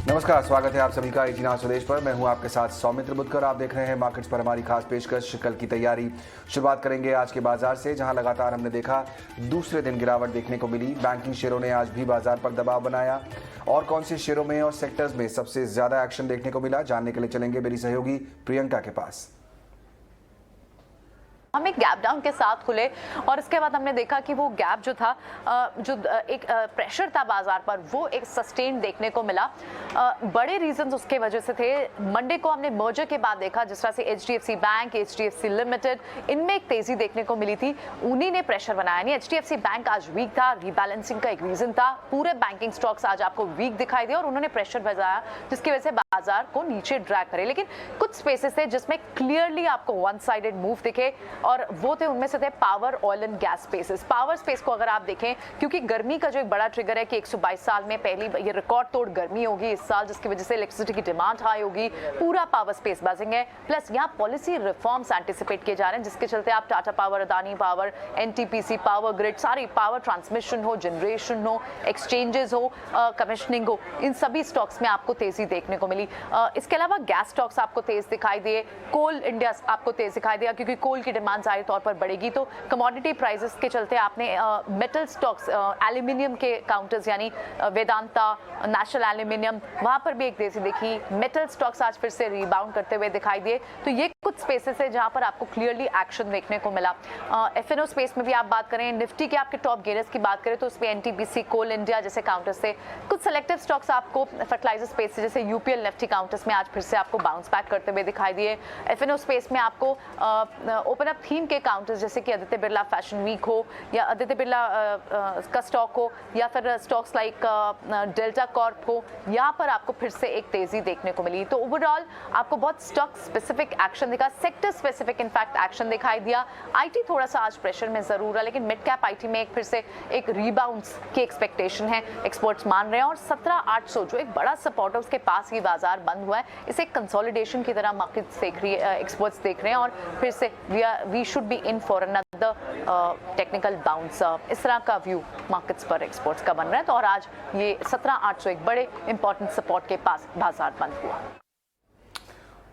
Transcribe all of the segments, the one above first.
नमस्कार, स्वागत है आप सभी का एटीन आवर स्वदेश पर। मैं हूं आपके साथ सौमित्र बुद्धकर। आप देख रहे हैं मार्केट्स पर हमारी खास पेशकश कल की तैयारी। शुरुआत करेंगे आज के बाजार से, जहां लगातार हमने देखा दूसरे दिन गिरावट देखने को मिली। बैंकिंग शेयरों ने आज भी बाजार पर दबाव बनाया। और कौन से शेयरों में और सेक्टर्स में सबसे ज्यादा एक्शन देखने को मिला, जानने के लिए चलेंगे मेरी सहयोगी प्रियंका के पास। हम एक गैप डाउन के साथ खुले और इसके बाद हमने देखा कि वो गैप जो था, जो एक प्रेशर था बाजार पर, वो एक सस्टेन देखने को मिला। बड़े रीजंस उसके वजह से थे। मंडे को हमने मर्जर के बाद देखा जिस तरह से एचडीएफसी बैंक, एचडीएफसी लिमिटेड, इनमें एक तेजी देखने को मिली थी। उन्हीं ने प्रेशर बनाया। नहीं, एचडीएफसी बैंक आज वीक था, रीबैलेंसिंग का एक रीजन था। पूरे बैंकिंग स्टॉक्स आज आपको वीक दिखाई दिए और उन्होंने प्रेशर बनाया जिसकी वजह से बाजार को नीचे ड्रैग करे। लेकिन कुछ स्पेसेस थे जिसमें क्लियरली आपको वन साइडेड मूव दिखे और वो थे, उनमें से थे power, oil and gas spaces. Power space को अगर आप देखें, क्योंकि गर्मी का जो एक बड़ा ट्रिगर है कि 122 साल में पहली ये रिकॉर्ड तोड़ गर्मी होगी इस साल, जिसकी वजह से इलेक्ट्रिसिटी की डिमांड हाई होगी, पूरा पावर स्पेस बजिंग है। प्लस यहाँ पॉलिसी रिफॉर्म्स एंटिसिपेट किए जा रहे हैं जिसके चलते आप Tata power, Adani power, NTPC, power grid, सारी पावर ट्रांसमिशन हो, जनरेशन हो, एक्सचेंजेस हो, कमिश्निंग हो, इन सभी स्टॉक्स में आपको तेजी देखने को मिली। इसके अलावा गैस स्टॉक्स आपको तेज दिखाई दिए, कोल इंडिया आपको तेज दिखाई दिया क्योंकि कोल की डिमांड जाहिर तौर पर बढ़ेगी। तो कमोडिटी प्राइसेस के चलते आपने मेटल स्टॉक्स, एल्यूमिनियम के काउंटर्स यानी वेदांता, नेशनल एल्यूमिनियम, वहां पर भी एक तेजी देखी। मेटल स्टॉक्स आज फिर से रिबाउंड करते हुए दिखाई दिए। तो ये कुछ स्पेसेस है जहां पर आपको क्लियरली एक्शन देखने को मिला। एफएनओ स्पेस में भी आप बात करें, निफ्टी के आपके टॉप गेनर्स की बात करें तो उसमें एनटीपीसी, कोल इंडिया जैसे काउंटर्स से। कुछ सेलेक्टिव स्टॉक्स आपको फर्टिलाइजर स्पेस से जैसे यूपीएल, निफ्टी काउंटर्स में आज फिर से आपको बाउंस बैक करते हुए दिखाई दिए। एफएनओ स्पेस में आपको ओपन अप थीम के काउंटर्स जैसे कि आदित्य बिरला फैशन वीक हो या आदित्य बिरला का स्टॉक हो या फिर स्टॉक्स लाइक डेल्टा कॉर्प हो, यहाँ पर आपको फिर से एक तेजी देखने को मिली। तो ओवरऑल आपको बहुत स्टॉक स्पेसिफिक एक्शन दिखा, सेक्टर स्पेसिफिक इनफैक्ट एक्शन दिखाई दिया। आईटी थोड़ा सा आज प्रेशर में जरूर है, लेकिन मिड कैप आईटी में एक फिर से एक रीबाउंस की एक्सपेक्टेशन है, एक्सपर्ट्स मान रहे हैं। और 17,800 जो एक बड़ा सपोर्ट है उसके पास ही बाजार बंद हुआ है। इसे कंसोलिडेशन की तरह मार्केट देख रही है, एक्सपर्ट्स देख रहे हैं और फिर से we should be in for another technical bounce. इस तरह का व्यू मार्केट्स पर एक्सपर्ट्स का बन रहा है। तो और आज ये 17,800 एक बड़े इंपॉर्टेंट सपोर्ट के पास बाजार बंद हुआ।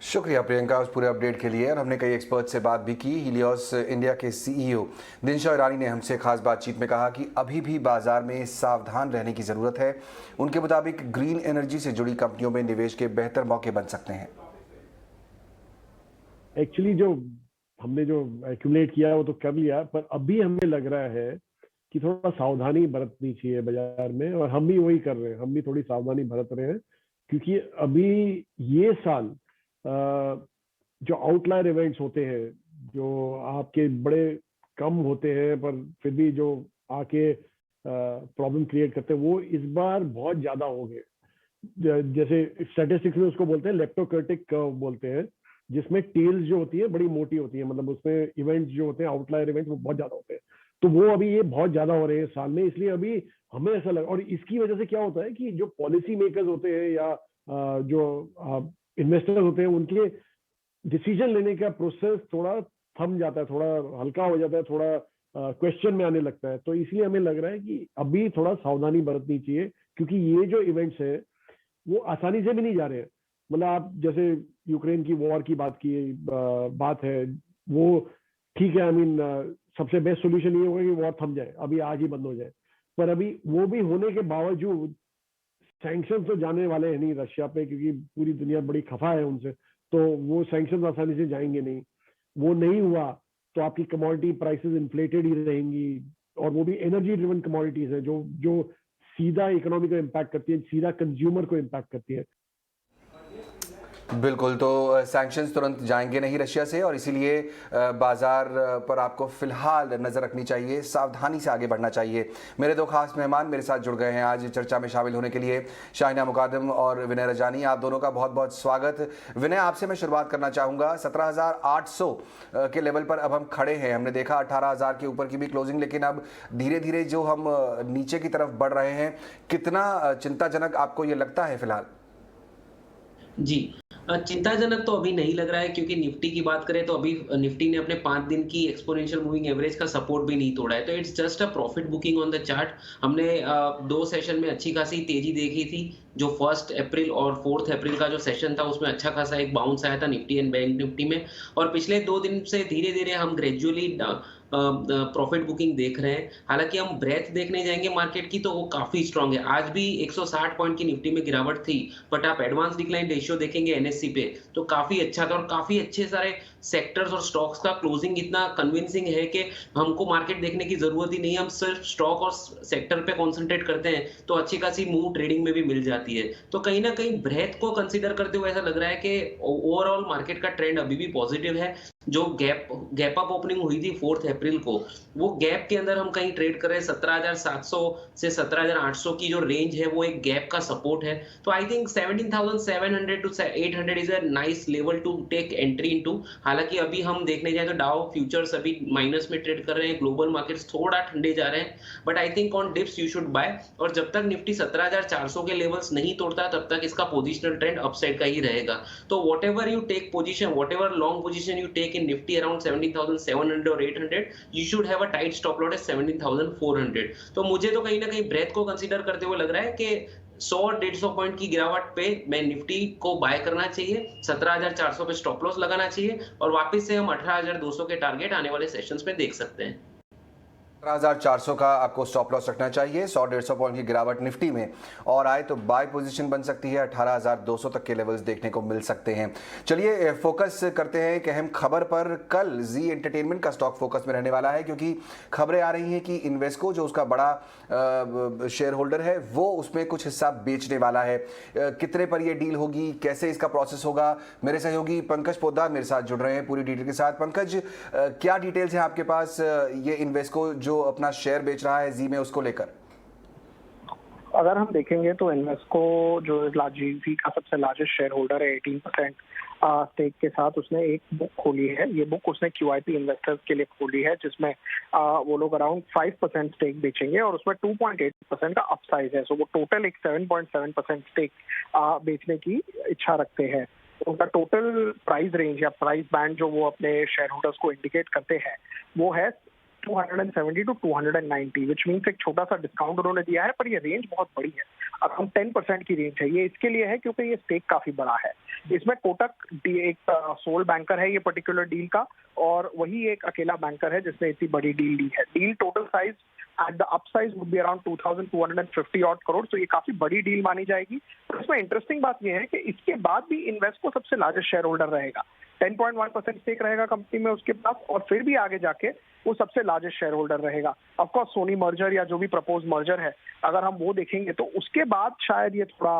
शुक्रिया प्रियंका उस पूरे अपडेट के लिए। और हमने कई एक्सपर्ट से बात भी की। हीलियोस इंडिया के सीईओ दिनशॉ ईरानी ने हमसे खास बातचीत में कहा कि अभी भी बाजार में सावधान रहने की जरूरत है। उनके मुताबिक ग्रीन एनर्जी से जुड़ी कंपनियों में निवेश के बेहतर मौके बन सकते हैं। एक्चुअली जो हमने जो एक्यूमुलेट किया वो तो कर लिया, पर अभी हमें लग रहा है कि थोड़ा सावधानी बरतनी चाहिए बाजार में, और हम भी वही कर रहे हैं। हम भी थोड़ी सावधानी बरत रहे हैं क्योंकि अभी ये साल जो आउटलायर इवेंट्स होते हैं, जो आपके बड़े कम होते हैं पर फिर भी जो आके प्रॉब्लम क्रिएट करते हैं, वो इस बार बहुत ज्यादा हो गए। जैसे स्टैटिस्टिक्स में उसको बोलते हैं लेप्टोकर्टिक कर्व बोलते हैं, जिसमें टेल्स जो होती है बड़ी मोटी होती है, मतलब उसमें इवेंट्स जो होते हैं, आउटलायर इवेंट्स, वो बहुत ज्यादा होते हैं। तो वो अभी ये बहुत ज्यादा हो रहे हैं साल में, इसलिए अभी हमें ऐसा लगा। और इसकी वजह से क्या होता है कि जो पॉलिसी मेकर्स होते हैं या जो इन्वेस्टर्स होते हैं, उनके डिसीजन लेने का प्रोसेस थोड़ा थम जाता है, थोड़ा हल्का हो जाता है, थोड़ा क्वेश्चन में आने लगता है। तो इसलिए हमें लग रहा है कि अभी थोड़ा सावधानी बरतनी चाहिए, क्योंकि ये जो इवेंट्स है वो आसानी से भी नहीं जा रहे हैं। मतलब आप जैसे यूक्रेन की वॉर की बात है, वो ठीक है। आई मीन सबसे बेस्ट सोल्यूशन ये होगा कि वॉर थम जाए, अभी आज ही बंद हो जाए। पर अभी वो भी होने के बावजूद सैंक्शन तो जाने वाले हैं नहीं रशिया पे, क्योंकि पूरी दुनिया बड़ी खफा है उनसे। तो वो सैंक्शन आसानी से जाएंगे नहीं। वो नहीं हुआ तो आपकी कमोडिटी प्राइसेस इन्फ्लेटेड ही रहेंगी, और वो भी एनर्जी ड्रिवन कमोडिटीज है जो सीधा इकोनॉमी को इम्पैक्ट करती है, सीधा कंज्यूमर को इम्पैक्ट करती है। बिल्कुल, तो सैंक्शंस तुरंत जाएंगे नहीं रशिया से, और इसीलिए बाजार पर आपको फिलहाल नजर रखनी चाहिए, सावधानी से आगे बढ़ना चाहिए। मेरे दो खास मेहमान मेरे साथ जुड़ गए हैं आज चर्चा में शामिल होने के लिए, शाहिना मुकादम और विनय रजानी। आप दोनों का बहुत बहुत स्वागत। विनय, आपसे मैं शुरुआत करना चाहूँगा। 17,800 के लेवल पर अब हम खड़े हैं। हमने देखा 18,000 के ऊपर की भी क्लोजिंग, लेकिन अब धीरे धीरे जो हम नीचे की तरफ बढ़ रहे हैं, कितना चिंताजनक आपको ये लगता है फिलहाल? जी, चिंताजनक तो अभी नहीं लग रहा है, क्योंकि निफ्टी की बात करें तो अभी निफ्टी ने अपने 5 दिन की एक्सपोनेंशियल मूविंग एवरेज का सपोर्ट भी नहीं तोड़ा है, तो it's just a profit booking on the chart. हमने 2 सेशन में अच्छी खासी तेजी देखी थी। जो 1 अप्रैल और 4 अप्रैल का जो सेशन था उसमें अच्छा खासा एक बाउंस आया था निफ्टी एंड बैंक निफ्टी में, और पिछले 2 दिन से धीरे-धीरे हम ग्रेजुअली प्रॉफिट बुकिंग देख रहे हैं। हालांकि हम ब्रेथ देखने जाएंगे मार्केट की तो वो काफी स्ट्रांग है। आज भी 160 पॉइंट की निफ्टी में गिरावट थी, बट आप एडवांस डिक्लाइन रेशियो देखेंगे एनएससी पे तो काफी अच्छा था, और काफी अच्छे सारे सेक्टर्स और स्टॉक्स का क्लोजिंग इतना कन्विंसिंग है कि हमको मार्केट देखने की जरूरत ही नहीं, हम सिर्फ स्टॉक और सेक्टर पे कॉन्सेंट्रेट करते हैं तो अच्छी खासी मूव ट्रेडिंग में भी मिल जाती है। तो कहीं ना कहीं ब्रेथ को कंसीडर करते हुए ऐसा लग रहा है कि ओवरऑल मार्केट का ट्रेंड अभी भी पॉजिटिव है। जो गैप अप ओपनिंग हुई थी 4 अप्रैल को, वो गैप के अंदर हम कहीं ट्रेड कर रहे हैं। 17,700 से 17,800 की जो रेंज है वो एक गैप का सपोर्ट है। तो I think 17,700 to 800 is a nice level to take entry into. हालांकि अभी हम देखने जाए तो डाउ फ्यूचर्स अभी माइनस में ट्रेड कर रहे हैं, ग्लोबल मार्केट्स थोड़ा ठंडे जा रहे हैं, but I think on dips you should buy. और जब तक निफ्टी 17,400 के लेवल्स नहीं तोड़ता तब तक इसका पोजिशनल ट्रेंड अपसाइड का ही रहेगा। तो whatever you take position, whatever long position you take in Nifty around 17,700 or 800, you should have a tight stop loss at 17,400। तो मुझे तो कहीं ना कहीं ब्रेथ को कंसीडर करते हुए लग रहा है कि 100-150 पॉइंट की गिरावट पे मैं निफ्टी को बाय करना चाहिए, 17,400 पे स्टॉप लॉस लगाना चाहिए, और वापस से हम 18,200 के टारगेट आने वाले सेशंस में देख सकते हैं। 17,400 का आपको स्टॉप लॉस रखना चाहिए। 100-150 पॉइंट की गिरावट निफ्टी में और आए तो बाय पोजीशन बन सकती है। 18,200 तक के लेवल्स देखने को मिल सकते हैं। चलिए फोकस करते हैं एक अहम खबर पर। कल जी एंटरटेनमेंट का स्टॉक फोकस में रहने वाला है, क्योंकि खबरें आ रही हैं कि इन्वेस्को जो उसका बड़ा शेयर होल्डर है वो उसमें कुछ हिस्सा बेचने वाला है। कितने पर यह डील होगी, कैसे इसका प्रोसेस होगा, मेरे सहयोगी पंकज पोद्दार मेरे साथ जुड़ रहे हैं पूरी डिटेल के साथ। पंकज, क्या डिटेल्स हैं आपके पास ये इन्वेस्को जो अपना शेयर बेच रहा है जी में, उसको लेकर? अगर हम देखेंगे तो इन्वेस्को जो जी का सबसे लार्जेस्ट शेयर होल्डर है 18% स्टेक के साथ, उसने एक बुक खोली है। ये बुक उसने QIP इन्वेस्टर्स के लिए खोली है, जिसमें वो लोग अराउंड 5% स्टेक बेचेंगे और उसमें 2.8% का अपसाइज है। सो वो टोटल एक 7.7% स्टेक बेचने की इच्छा रखते हैं। उनका टोटल प्राइस रेंज या प्राइस बैंड जो वो अपने शेयर होल्डर्स को इंडिकेट करते हैं वो है 270 to 290, विच मीन्स एक छोटा सा डिस्काउंट उन्होंने दिया है, पर ये रेंज बहुत बड़ी है। अराउंड 10% की रेंज है। ये इसके लिए है क्योंकि ये स्टेक काफी बड़ा है। इसमें कोटक एक सोल बैंकर है ये पर्टिकुलर डील का, और वही एक अकेला बैंकर है जिसने इतनी बड़ी डील ली है। Deal total size at the upsize would be around 2,250 odd crore, तो ये काफी बड़ी डील मानी जाएगी। और इसमें इंटरेस्टिंग बात ये है कि इसके बाद भी इन्वेस्को सबसे लार्जेस्ट शेयर होल्डर रहेगा। 10.1% स्टेक रहेगा कंपनी में उसके पास, और फिर भी आगे जाके वो सबसे लार्जेस्ट शेयर होल्डर रहेगा। ऑफ कोर्स सोनी मर्जर या जो भी प्रपोज मर्जर है, अगर हम वो देखेंगे तो उसके बाद शायद ये थोड़ा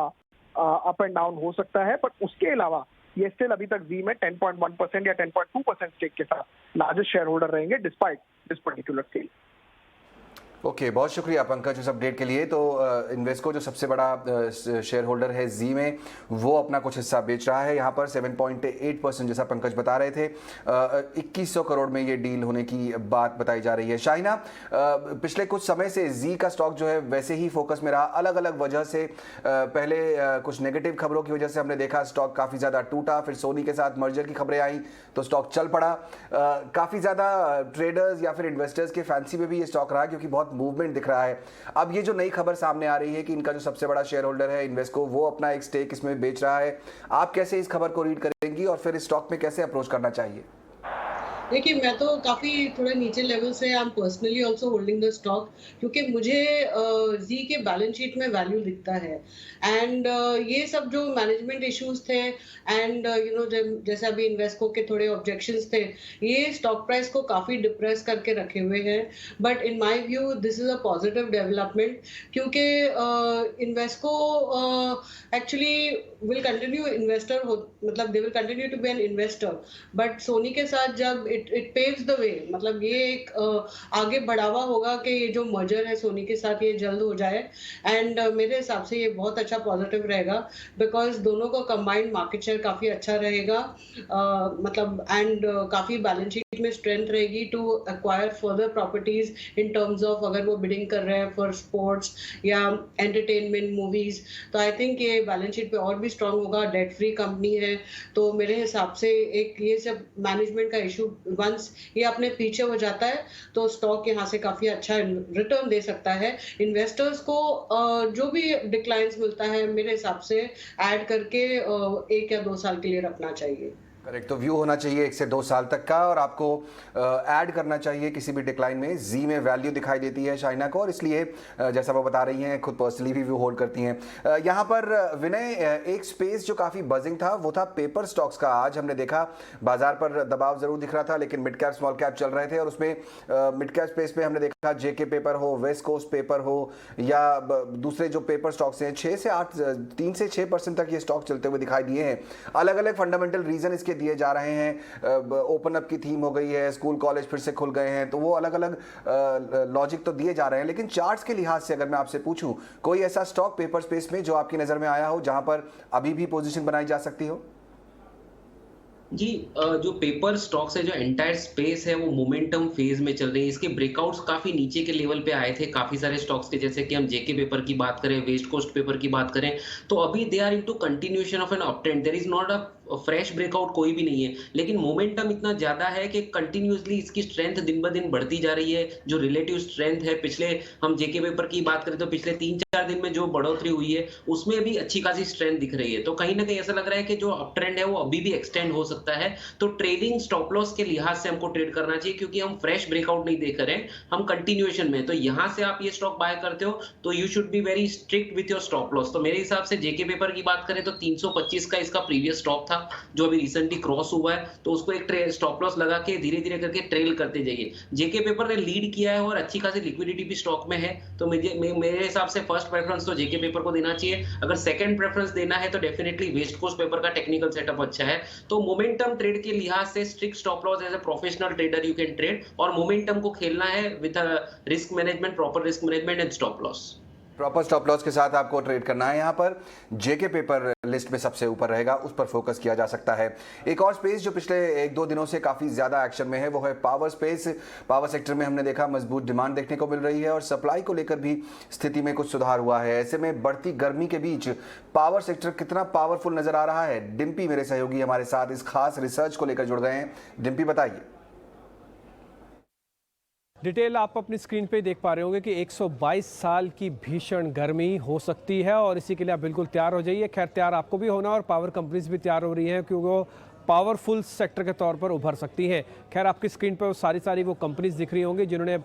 अप एंड डाउन हो सकता है, बट उसके अलावा ये स्टिल अभी तक जी में 10.1% या 10.2% स्टेक के साथ लार्जेस्ट शेयर होल्डर रहेंगे despite this particular sale. Okay, बहुत शुक्रिया पंकज इस अपडेट के लिए। तो इन्वेस्को जो सबसे बड़ा शेयर होल्डर है जी में, वो अपना कुछ हिस्सा बेच रहा है यहाँ पर 7.8%, जैसा पंकज बता रहे थे। 2100 करोड़ में ये डील होने की बात बताई जा रही है। शाइना, पिछले कुछ समय से जी का स्टॉक जो है वैसे ही फोकस में रहा, अलग अलग वजह से। पहले कुछ नेगेटिव खबरों की वजह से हमने देखा स्टॉक काफ़ी ज़्यादा टूटा, फिर सोनी के साथ मर्जर की खबरें आई तो स्टॉक चल पड़ा। काफ़ी ज़्यादा ट्रेडर्स या फिर इन्वेस्टर्स के फैंसी में भी ये स्टॉक रहा, क्योंकि बहुत मूवमेंट दिख रहा है। अब ये जो नई खबर सामने आ रही है कि इनका जो सबसे बड़ा शेयर होल्डर है इन्वेस्को, वो अपना एक स्टेक इसमें बेच रहा है, आप कैसे इस खबर को रीड करेंगी और फिर इस स्टॉक में कैसे अप्रोच करना चाहिए? देखिए, मैं तो काफ़ी थोड़ा नीचे लेवल से I am personally also holding the stock, क्योंकि मुझे जी के बैलेंस शीट में वैल्यू दिखता है। एंड ये सब जो मैनेजमेंट इश्यूज थे एंड जैसे अभी इन्वेस्को के थोड़े ऑब्जेक्शंस थे, ये स्टॉक प्राइस को काफ़ी डिप्रेस करके रखे हुए हैं। But in my view this is a positive development, क्योंकि Invesco actually will continue investor मतलब they will continue to be an investor, but Sony के साथ जब इट पेव्स द वे, मतलब ये एक आगे बढ़ावा होगा कि ये जो मर्जर है सोनी के साथ ये जल्द हो जाए। एंड मेरे हिसाब से ये बहुत अच्छा पॉजिटिव रहेगा, बिकॉज दोनों का कंबाइंड मार्केट शेयर काफ़ी अच्छा रहेगा, मतलब एंड काफ़ी बैलेंस शीट में स्ट्रेंथ रहेगी to acquire further properties in terms of अगर वो बिडिंग कर रहे हैं फॉर स्पोर्ट्स या एंटरटेनमेंट मूवीज, तो आई थिंक ये बैलेंस शीट पे और भी स्ट्रांग होगा। डेट फ्री कंपनी है, तो मेरे हिसाब से एक ये सब मैनेजमेंट का इशू वंस ये अपने पीछे हो जाता है तो स्टॉक यहाँ से काफी अच्छा रिटर्न दे सकता है। इन्वेस्टर्स को जो भी डिक्लाइंस मिलता है मेरे हिसाब से ऐड करके 1 या 2 साल के लिए रखना चाहिए। करेक्ट, तो व्यू होना चाहिए 1 से 2 साल तक का, और आपको ऐड करना चाहिए किसी भी डिक्लाइन में। जी में वैल्यू दिखाई देती है शाइना को, और इसलिए जैसा वो बता रही हैं खुद पर्सनली भी व्यू होल्ड करती हैं। यहाँ पर विनय, एक स्पेस जो काफ़ी बजिंग था वो था पेपर स्टॉक्स का। आज हमने देखा बाजार पर दबाव जरूर दिख रहा था, लेकिन मिड कैप स्मॉल कैप चल रहे थे, और उसमें मिड कैप स्पेस में हमने देखा जेके पेपर हो, वेस्ट कोस्ट पेपर हो, या दूसरे जो पेपर स्टॉक्स हैं 3 से 6% तक ये स्टॉक चलते हुए दिखाई दिए हैं। अलग अलग फंडामेंटल रीजन इसके दिए जा रहे हैं। ओपन अप की थीम हो गई है, स्कूल कॉलेज फिर से खुल गए हैं, तो वो अलग अलग लॉजिक तो दिए जा रहे हैं। लेकिन चार्ट्स के लिहाज से अगर मैं आपसे पूछूं, कोई ऐसा स्टॉक पेपर स्पेस में जो आपकी नजर में आया हो जहां पर अभी भी पोजीशन बनाई जा सकती हो? जी, जो पेपर स्टॉक्स है, जो एंटायर स्पेस है, वो मोमेंटम फेज में चल रही है। इसके ब्रेकआउट्स काफी नीचे के लेवल पे आए थे काफी सारे स्टॉक्स के, जैसे कि हम जेके पेपर की बात करें, वेस्ट कोस्ट पेपर की बात करें, तो अभी they are into continuation of an uptrend. There is not a fresh breakout कोई भी नहीं है, लेकिन मोमेंटम इतना ज्यादा है कि कंटिन्यूअसली इसकी स्ट्रेंथ दिन ब दिन बढ़ती जा रही है। जो रिलेटिव स्ट्रेंथ है, पिछले हम जेके पेपर की बात करें तो पिछले 3-4 दिन में जो बढ़ोतरी हुई है उसमें भी अच्छी खासी स्ट्रेंथ दिख रही है। तो कहीं ना कहीं ऐसा लग रहा है कि जो अप ट्रेंड है वो अभी भी एक्सटेंड हो सकता है। तो ट्रेडिंग स्टॉप लॉस के लिहाज से हमको ट्रेड करना चाहिए, क्योंकि हम फ्रेश ब्रेकआउट नहीं देख रहे हैं, हम कंटिन्यूएशन में। तो यहां से आप ये स्टॉक बाय करते हो तो you should be very strict with your stop loss. तो मेरे हिसाब से जेके पेपर की बात करें तो 325 का इसका प्रीवियस स्टॉप था, जो अभी रिसेंटली क्रॉस हुआ है, तो उसको एक स्टॉप लॉस लगा के धीरे धीरे करके ट्रेल करते जाइए। जेके पेपर ने लीड किया है और अच्छी खासी लिक्विडिटी भी स्टॉक में है, तो मेरे हिसाब से फर्स्ट प्रेफरेंस तो जेके पेपर को देना चाहिए। अगर सेकंड प्रेफरेंस देना है तो डेफिनेटली वेस्ट कोस्ट पेपर का टेक्निकल सेटअप अच्छा है। तो मोमेंटम ट्रेड के लिहाज से strict stop loss as a professional trader you can trade, और मोमेंटम को खेलना है with risk management, proper risk management and stop loss. Proper stop loss के साथ आपको ट्रेड करना है। यहाँ पर जेके पेपर लिस्ट में सबसे ऊपर रहेगा, उस पर फोकस किया जा सकता है। एक और स्पेस जो पिछले 1-2 दिनों से काफ़ी ज़्यादा एक्शन में है वो है पावर स्पेस। पावर सेक्टर में हमने देखा मजबूत डिमांड देखने को मिल रही है, और सप्लाई को लेकर भी स्थिति में कुछ सुधार हुआ है। ऐसे में बढ़ती गर्मी के बीच पावर सेक्टर कितना पावरफुल नजर आ रहा है? डिम्पी मेरे सहयोगी हमारे साथ इस खास रिसर्च को लेकर जुड़ गए हैं। डिम्पी बताइए। डिटेल आप अपनी स्क्रीन पे देख पा रहे होंगे कि 122 साल की भीषण गर्मी हो सकती है, और इसी के लिए आप बिल्कुल तैयार हो जाइए। खैर, तैयार आपको भी होना, और पावर कंपनीज भी तैयार हो रही हैं, क्योंकि वो पावरफुल सेक्टर के तौर पर उभर सकती हैं। खैर, आपकी स्क्रीन पर सारी वो कंपनीज दिख रही होंगी जिन्होंने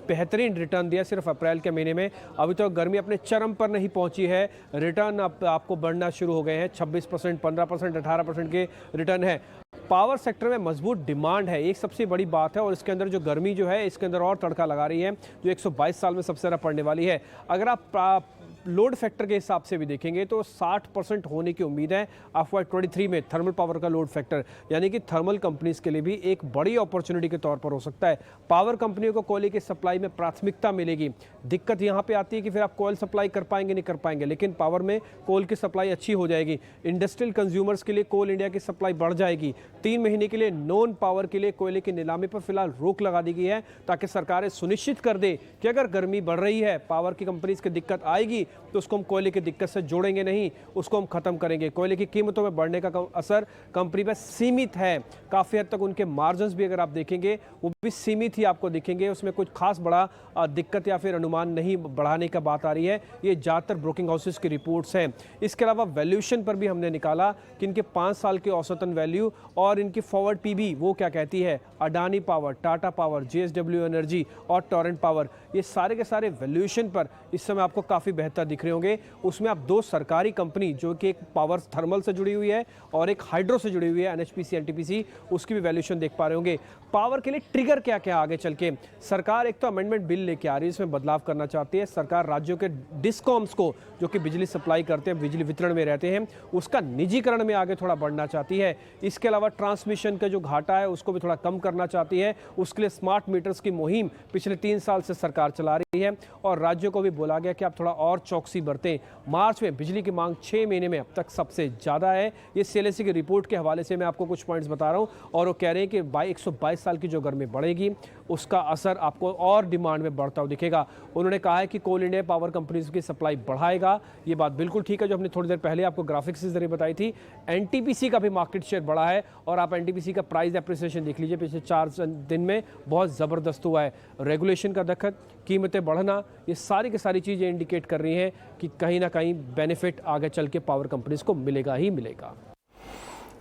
बेहतरीन रिटर्न दिया सिर्फ अप्रैल के महीने में। अभी तो गर्मी अपने चरम पर नहीं पहुंची है, रिटर्न अब आपको बढ़ना शुरू हो गए हैं। 26%, 15%, 18% के रिटर्न है। पावर सेक्टर में मजबूत डिमांड है, एक सबसे बड़ी बात है, और इसके अंदर जो गर्मी जो है इसके अंदर और तड़का लगा रही है, जो 122 साल में सबसे ज़्यादा पड़ने वाली है। अगर आप लोड फैक्टर के हिसाब से भी देखेंगे तो 60% होने की उम्मीद है FY23 में थर्मल पावर का लोड फैक्टर, यानी कि थर्मल कंपनीज के लिए भी एक बड़ी अपॉर्चुनिटी के तौर पर हो सकता है। पावर कंपनियों को कोयले की सप्लाई में प्राथमिकता मिलेगी। दिक्कत यहाँ पे आती है कि फिर आप कोयल सप्लाई कर पाएंगे नहीं कर पाएंगे, लेकिन पावर में कोल की सप्लाई अच्छी हो जाएगी। इंडस्ट्रियल कंज्यूमर्स के लिए कोल इंडिया की सप्लाई बढ़ जाएगी। 3 महीने के लिए नॉन पावर के लिए कोयले की नीलामी पर फिलहाल रोक लगा दी गई है, ताकि सरकारें सुनिश्चित कर दे कि अगर गर्मी बढ़ रही है, पावर की कंपनीज की दिक्कत आएगी, तो उसको हम कोयले की दिक्कत से जोड़ेंगे नहीं, उसको हम खत्म करेंगे। कोयले की कीमतों में बढ़ने का असर कंपनी पर सीमित है, काफ़ी हद तक उनके मार्जिन्स भी अगर आप देखेंगे वो भी सीमित ही आपको दिखेंगे, उसमें कुछ खास बड़ा दिक्कत या फिर अनुमान नहीं बढ़ाने का बात आ रही है। ये ज़्यादातर ब्रोकिंग हाउसेस की रिपोर्ट्स हैं। इसके अलावा वैल्यूएशन पर भी हमने निकाला कि इनके 5 साल के औसतन वैल्यू और इनकी फॉरवर्ड पीबी वो क्या कहती है। Adani power, Tata power, JSW energy और टोरेंट पावर, ये सारे के सारे वैल्यूएशन पर इस समय आपको काफ़ी बेहतर दिख रहे होंगे। उसमें आप 2 सरकारी कंपनी जो कि एक पावर थर्मल से जुड़ी हुई है और एक हाइड्रो से जुड़ी हुई है NHPC NTPC, उसकी भी वैल्यूएशन देख पा रहे होंगे। पावर के लिए ट्रिगर क्या क्या आगे चल के सरकार एक तो अमेंडमेंट बिल लेके आ रही है, इसमें बदलाव करना चाहती है सरकार। राज्यों के डिस्कॉम्स को जो कि बिजली सप्लाई करते हैं, बिजली वितरण में रहते हैं, उसका निजीकरण में आगे थोड़ा बढ़ना चाहती है। इसके अलावा ट्रांसमिशन का जो घाटा है उसको भी थोड़ा कम करना चाहती है। उसके लिए स्मार्ट मीटर्स की मुहिम पिछले 3 साल से सरकार चला रही है, और राज्यों को भी बोला गया कि आप थोड़ा और चौकसी बरतें। मार्च में बिजली की मांग 6 महीने में अब तक सबसे ज़्यादा है। ये CLSC की रिपोर्ट के हवाले से मैं आपको कुछ पॉइंट्स बता रहा हूँ, और वो कह रहे हैं कि 122 साल की जो गर्मी बढ़ेगी उसका असर आपको और डिमांड में बढ़ता हुआ दिखेगा। उन्होंने कहा है कि कोल इंडिया पावर कंपनीज की सप्लाई बढ़ाएगा। ये बात बिल्कुल ठीक है, जो हमने थोड़ी देर पहले आपको ग्राफिक्स के जरिए बताई थी। NTPC का भी मार्केट शेयर बढ़ा है, और आप NTPC का प्राइस एप्रिसिएशन देख लीजिए, पिछले 4 दिन में बहुत ज़बरदस्त हुआ है। रेगुलेशन का दखल, कीमतें बढ़ना, ये सारी की सारी चीज़ें इंडिकेट कर रही हैं कि कहीं ना कहीं बेनिफिट आगे चल के पावर कंपनीज को मिलेगा ही मिलेगा।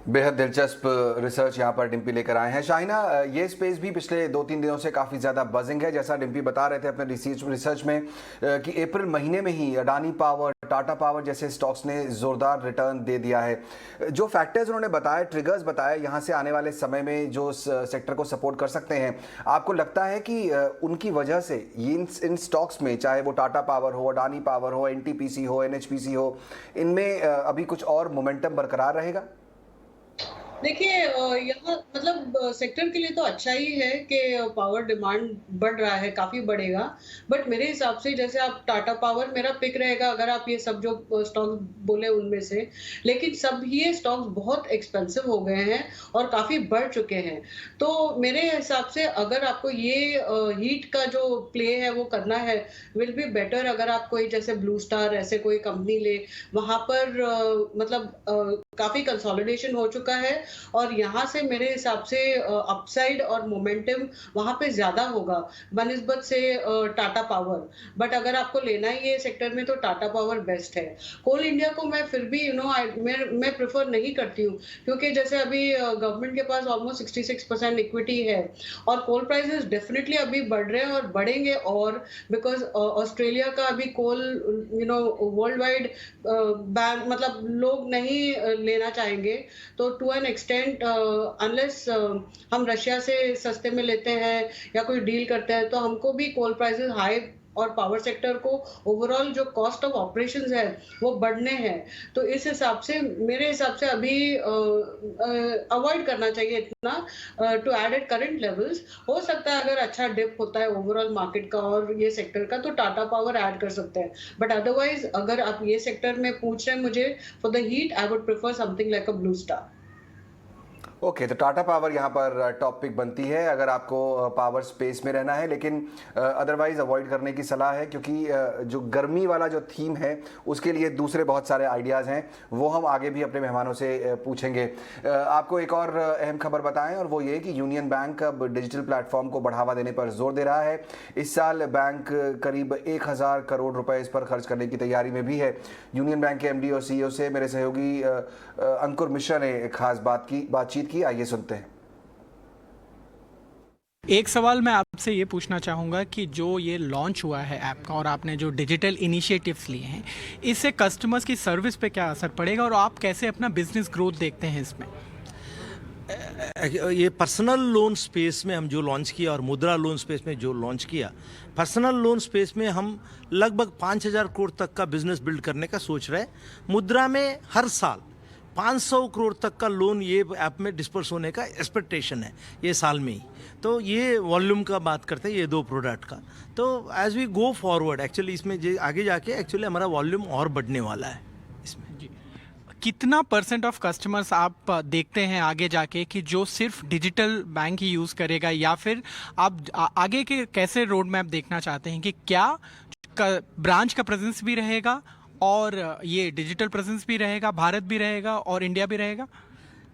बेहद दिलचस्प रिसर्च यहाँ पर डिम्पी लेकर आए हैं। शाहिना, ये स्पेस भी पिछले 2-3 दिनों से काफ़ी ज़्यादा बजिंग है, जैसा डिम्पी बता रहे थे अपने रिसर्च में कि अप्रैल महीने में ही अडानी पावर, टाटा पावर जैसे स्टॉक्स ने ज़ोरदार रिटर्न दे दिया है। जो फैक्टर्स उन्होंने बताए, ट्रिगर्स बताए यहाँ से आने वाले समय में जो सेक्टर को सपोर्ट कर सकते हैं, आपको लगता है कि उनकी वजह से इन स्टॉक्स में, चाहे वो टाटा पावर हो, अडानी पावर हो, NTPC हो, NHPC हो, इनमें अभी कुछ और मोमेंटम बरकरार रहेगा? देखिए, यहाँ मतलब सेक्टर के लिए तो अच्छा ही है कि पावर डिमांड बढ़ रहा है, काफी बढ़ेगा। बट मेरे हिसाब से जैसे आप टाटा पावर मेरा पिक रहेगा अगर आप ये सब जो स्टॉक बोले उनमें से, लेकिन सब ये स्टॉक्स बहुत एक्सपेंसिव हो गए हैं और काफी बढ़ चुके हैं। तो मेरे हिसाब से अगर आपको ये हीट का जो प्ले है वो करना है, विल बी बेटर अगर आप कोई जैसे ब्लू स्टार ऐसे कोई कंपनी ले, वहां पर मतलब काफी कंसोलिडेशन हो चुका है, और यहाँ से मेरे हिसाब से अपसाइड और मोमेंटम वहां पे ज्यादा होगा बनिस्बत से टाटा पावर। बट अगर आपको लेना ही है सेक्टर में तो टाटा पावर बेस्ट है। कोल इंडिया को मैं फिर भी मैं प्रेफर नहीं करती हूँ, क्योंकि जैसे अभी गवर्नमेंट के पास ऑलमोस्ट 66% इक्विटी है, और कोल प्राइसेस डेफिनेटली अभी बढ़ रहे हैं और बढ़ेंगे, और बिकॉज ऑस्ट्रेलिया का अभी कोल वर्ल्ड वाइड बैन, मतलब लोग नहीं लेना चाहेंगे। तो टू एन एक्सटेंट अनलेस हम रशिया से सस्ते में लेते हैं या कोई डील करते हैं, तो हमको भी कोल प्राइसेस हाई और पावर सेक्टर को ओवरऑल जो कॉस्ट ऑफ ऑपरेशंस है वो बढ़ने हैं। तो इस हिसाब से मेरे हिसाब से अभी अवॉइड करना चाहिए इतना to add at current levels. हो सकता है अगर अच्छा डिप होता है ओवरऑल मार्केट का और ये सेक्टर का, तो टाटा पावर ऐड कर सकते हैं। बट अदरवाइज अगर आप ये सेक्टर में पूछ रहे हैं मुझे for the heat, I would prefer something like a blue star. Okay, तो टाटा पावर यहाँ पर टॉप पिक बनती है अगर आपको पावर स्पेस में रहना है, लेकिन अदरवाइज अवॉइड करने की सलाह है, क्योंकि जो गर्मी वाला जो थीम है उसके लिए दूसरे बहुत सारे आइडियाज़ हैं, वो हम आगे भी अपने मेहमानों से पूछेंगे। आपको एक और अहम खबर बताएं, और वो ये कि यूनियन बैंक अब डिजिटल प्लेटफॉर्म को बढ़ावा देने पर जोर दे रहा है। इस साल बैंक करीब 1000 करोड़ रुपए इस पर खर्च करने की तैयारी में भी है। यूनियन बैंक के MD और CEO से मेरे सहयोगी अंकुर मिश्रा ने खास बातचीत की, आइए सुनते हैं। एक सवाल मैं आपसे ये पूछना चाहूँगा कि जो ये लॉन्च हुआ है ऐप का और आपने जो डिजिटल इनिशिएटिव्स लिए हैं, इससे कस्टमर्स की सर्विस पे क्या असर पड़ेगा और आप कैसे अपना बिजनेस ग्रोथ देखते हैं इसमें? ये पर्सनल लोन स्पेस में हम जो लॉन्च किया और मुद्रा लोन स्पेस में जो लॉन्च किया, पर्सनल लोन स्पेस में हम लगभग 5000 करोड़ तक का बिजनेस बिल्ड करने का सोच रहे हैं। मुद्रा में हर साल 500 करोड़ तक का लोन ये ऐप में डिस्पर्स होने का एक्सपेक्टेशन है ये साल में ही। तो ये वॉल्यूम का बात करते हैं, ये 2 प्रोडक्ट का। तो as we go forward actually इसमें आगे जाके एक्चुअली हमारा वॉल्यूम और बढ़ने वाला है इसमें। कितना % ऑफ कस्टमर्स आप देखते हैं आगे जाके कि जो सिर्फ डिजिटल बैंक ही यूज़ करेगा, या फिर आप आगे के कैसे रोड मैप देखना चाहते हैं कि क्या ब्रांच का प्रेजेंस भी रहेगा और ये डिजिटल प्रेजेंस भी रहेगा, भारत भी रहेगा और इंडिया भी रहेगा?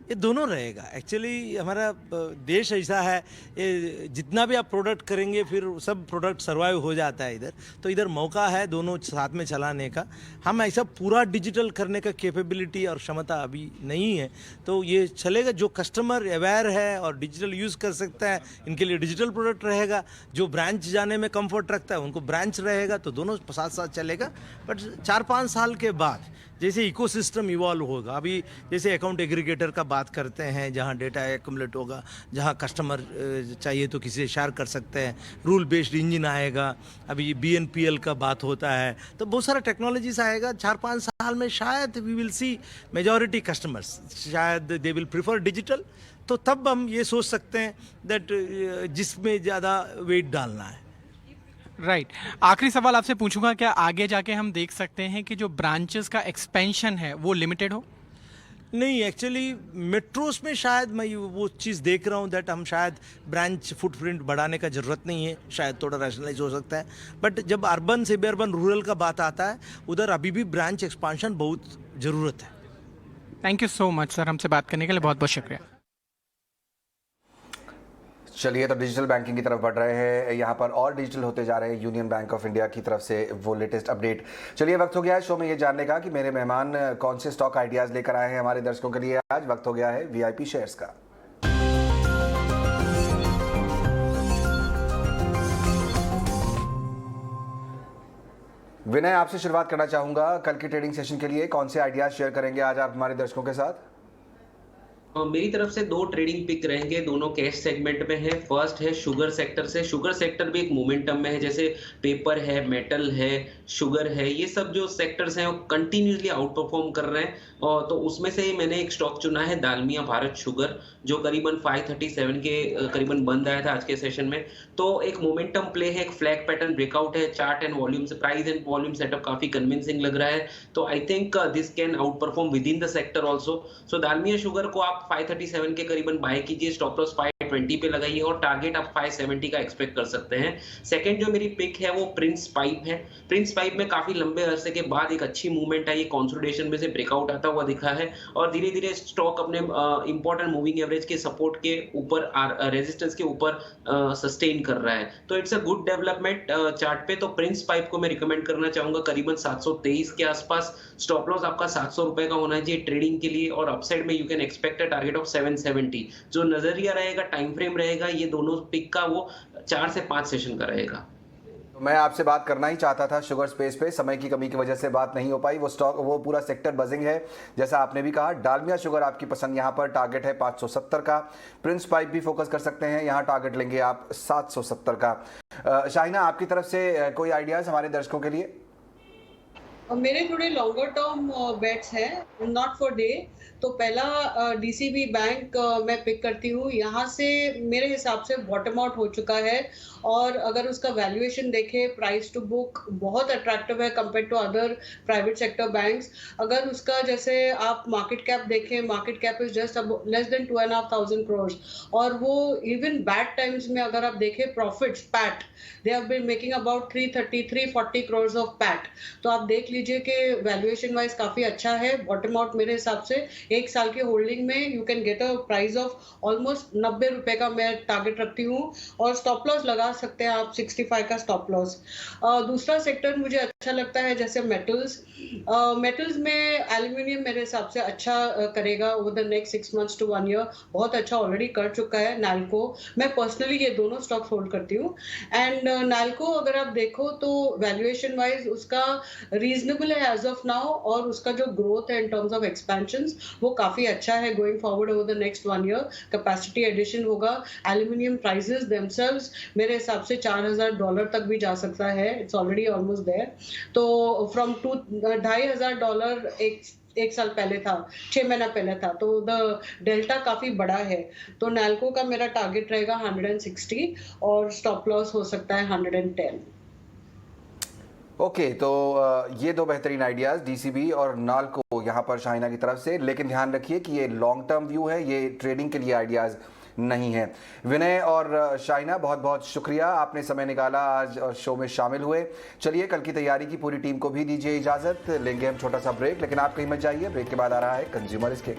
ये दोनों रहेगा। एक्चुअली हमारा देश ऐसा है, ये जितना भी आप प्रोडक्ट करेंगे फिर सब प्रोडक्ट सर्वाइव हो जाता है इधर, तो इधर मौका है दोनों साथ में चलाने का। हम ऐसा पूरा डिजिटल करने का कैपेबिलिटी और क्षमता अभी नहीं है, तो ये चलेगा। जो कस्टमर अवेयर है और डिजिटल यूज़ कर सकता है, इनके लिए डिजिटल प्रोडक्ट रहेगा। जो ब्रांच जाने में कंफर्ट रखता है उनको ब्रांच रहेगा, तो दोनों साथ साथ चलेगा। बट 4-5 साल के बाद जैसे इकोसिस्टम इवॉल्व होगा, अभी जैसे अकाउंट एग्रीगेटर का बात करते हैं जहां डेटा एक्युमुलेट होगा, जहां कस्टमर चाहिए तो किसी से शेयर कर सकते हैं, रूल बेस्ड इंजन आएगा, अभी BNPL का बात होता है, तो बहुत सारा टेक्नोलॉजीज आएगा। 4-5 साल में शायद we will see majority customers शायद दे विल प्रिफर डिजिटल। तो तब हम ये सोच सकते हैं दैट जिसमें ज़्यादा वेट डालना है। राइट। आखिरी सवाल आपसे पूछूंगा, क्या आगे जाके हम देख सकते हैं कि जो ब्रांचेस का एक्सपेंशन है वो लिमिटेड हो? नहीं, एक्चुअली मेट्रोस में शायद मैं वो चीज़ देख रहा हूँ दैट हम शायद ब्रांच फुटप्रिंट बढ़ाने का ज़रूरत नहीं है, शायद थोड़ा रैशनलाइज हो सकता है। बट जब अर्बन सेमी अर्बन रूरल का बात आता है, उधर अभी भी ब्रांच एक्सपांशन बहुत ज़रूरत है। Thank you so much sir, हमसे बात करने के लिए बहुत बहुत शुक्रिया। चलिए, तो डिजिटल बैंकिंग की तरफ बढ़ रहे हैं, यहाँ पर और डिजिटल होते जा रहे हैं यूनियन बैंक ऑफ इंडिया की तरफ से वो लेटेस्ट अपडेट। चलिए, वक्त हो गया है शो में ये जानने का कि मेरे मेहमान कौन से स्टॉक आइडियाज़ लेकर आए हैं हमारे दर्शकों के लिए। आज वक्त हो गया है वीआईपी शेयर्स का। विनय, आपसे शुरुआत करना चाहूंगा, कल की ट्रेडिंग सेशन के लिए कौन से आइडियाज़ शेयर करेंगे आज आप हमारे दर्शकों के साथ? मेरी तरफ से दो ट्रेडिंग पिक रहेंगे, दोनों कैश सेगमेंट में है। फर्स्ट है शुगर सेक्टर से। शुगर सेक्टर भी एक मोमेंटम में है, जैसे पेपर है, मेटल है, शुगर है, ये सब जो सेक्टर्स हैं वो कंटिन्यूसली आउट परफॉर्म कर रहे हैं। और तो उसमें से मैंने एक स्टॉक चुना है दालमिया भारत शुगर, जो करीबन 537 के करीबन बंद आया था आज के सेशन में। तो एक मोमेंटम प्ले है, एक फ्लैग पैटर्न ब्रेकआउट है, चार्ट एंड वॉल्यूम से प्राइस एंड वॉल्यूम सेटअप काफी कन्विंसिंग लग रहा है। तो I think this can outperform within the sector also. So Dalmia Sugar को आप 537 के करीबन बाय कीजिए, स्टॉप लॉस 520 पे लगाइए और टारगेट आप 570 का एक्सपेक्ट कर सकते हैं। सेकंड जो मेरी पिक है वो प्रिंस पाइप है। प्रिंस पाइप में काफी लंबे अरसे के बाद एक अच्छी मूवमेंट आई, कंसोलिडेशन में से ब्रेकआउट आता हुआ दिखा है और धीरे धीरे स्टॉक अपने इंपॉर्टेंट मूविंग एवरेज के सपोर्ट के ऊपर, रेजिस्टेंस के ऊपर सस्टेन कर रहा है। तो it's a good development chart पे। तो प्रिंस पाइप को मैं रिकमेंड करना चाहूंगा करीबन 723 के आसपास। स्टॉप लॉस आपका 700 रुपए का होना चाहिए ट्रेडिंग के लिए और अपसाइड में you can expect a target of 770। जो नजरिया रहेगा, टाइम फ्रेम रहेगा, ये दोनों पिक का वो 4 से 5 सेशन का रहेगा। मैं आपसे बात करना ही चाहता था शुगर स्पेस पे, समय की कमी की वजह से बात नहीं हो पाई। वो स्टॉक, वो पूरा सेक्टर बजिंग है, जैसा आपने भी कहा। डालमिया शुगर आपकी पसंद, यहाँ पर टारगेट है 570 का। प्रिंस पाइप भी फोकस कर सकते हैं, यहाँ टारगेट लेंगे आप 770 का। शाहिना, आपकी तरफ से कोई आइडियाज हमारे दर्शकों के लिए? मेरे थोड़े लॉन्गर टर्म बेट्स हैं, नॉट फॉर डे। तो पहला डीसीबी बैंक मैं पिक करती हूँ। यहाँ से मेरे हिसाब से बॉटम आउट हो चुका है और अगर उसका वैल्यूएशन देखें, प्राइस टू बुक बहुत अट्रैक्टिव है compare to other private sector banks. अगर उसका जैसे आप मार्केट कैप देखें, market cap is just less than 2,500 crore और वो इवन बैड टाइम्स में अगर आप देखें profits, PAT, they have been making about 330-340 crore of PAT. तो आप देख लीजिए कि वैल्यूएशन वाइज काफी अच्छा है। बॉटम आउट मेरे हिसाब से 1 साल की होल्डिंग में you can get a price of almost 90 रुपए का मैं टारगेट रखती हूँ और स्टॉप लॉस लगा सकते हैं आप 65 का स्टॉप लॉस। दूसरा सेक्टर मुझे अच्छा लगता है जैसे मेटल्स। मेटल्स में एल्यूमिनियम मेरे हिसाब से अच्छा करेगा over the next 6 months to 1 year, बहुत अच्छा ऑलरेडी कर चुका है। नैल्को, मैं पर्सनली ये दोनों स्टॉक्स होल्ड करती हूँ। एंड नैल्को अगर आप देखो तो वैल्यूएशन वाइज उसका रीजनेबल है एज ऑफ नाउ और उसका जो ग्रोथ है इन टर्म्स ऑफ एक्सपेंशंस वो काफी अच्छा है going forward over the next 1 year। Capacity addition होगा। एल्यूमिनियम प्राइसेस देमसेल्व्स मेरे हिसाब से $4,000 तक भी जा सकता है, इट्स ऑलरेडी ऑलमोस्ट देयर। तो फ्रॉम $2,500 एक साल पहले था, 6 महीना पहले था, तो द डेल्टा काफी बड़ा है। तो नैल्को का मेरा टारगेट रहेगा 160 और स्टॉप लॉस हो सकता है 110। ओके, तो ये दो बेहतरीन आइडियाज़ डीसीबी और नाल्को यहाँ पर शाहिना की तरफ से, लेकिन ध्यान रखिए कि ये लॉन्ग टर्म व्यू है, ये ट्रेडिंग के लिए आइडियाज़ नहीं है। विनय और शाहिना, बहुत बहुत शुक्रिया, आपने समय निकाला आज और शो में शामिल हुए। चलिए, कल की तैयारी की पूरी टीम को भी दीजिए इजाज़त। लेंगे हम छोटा सा ब्रेक, लेकिन आप कहीं मत जाइए, ब्रेक के बाद आ रहा है कंज्यूमर स्केल।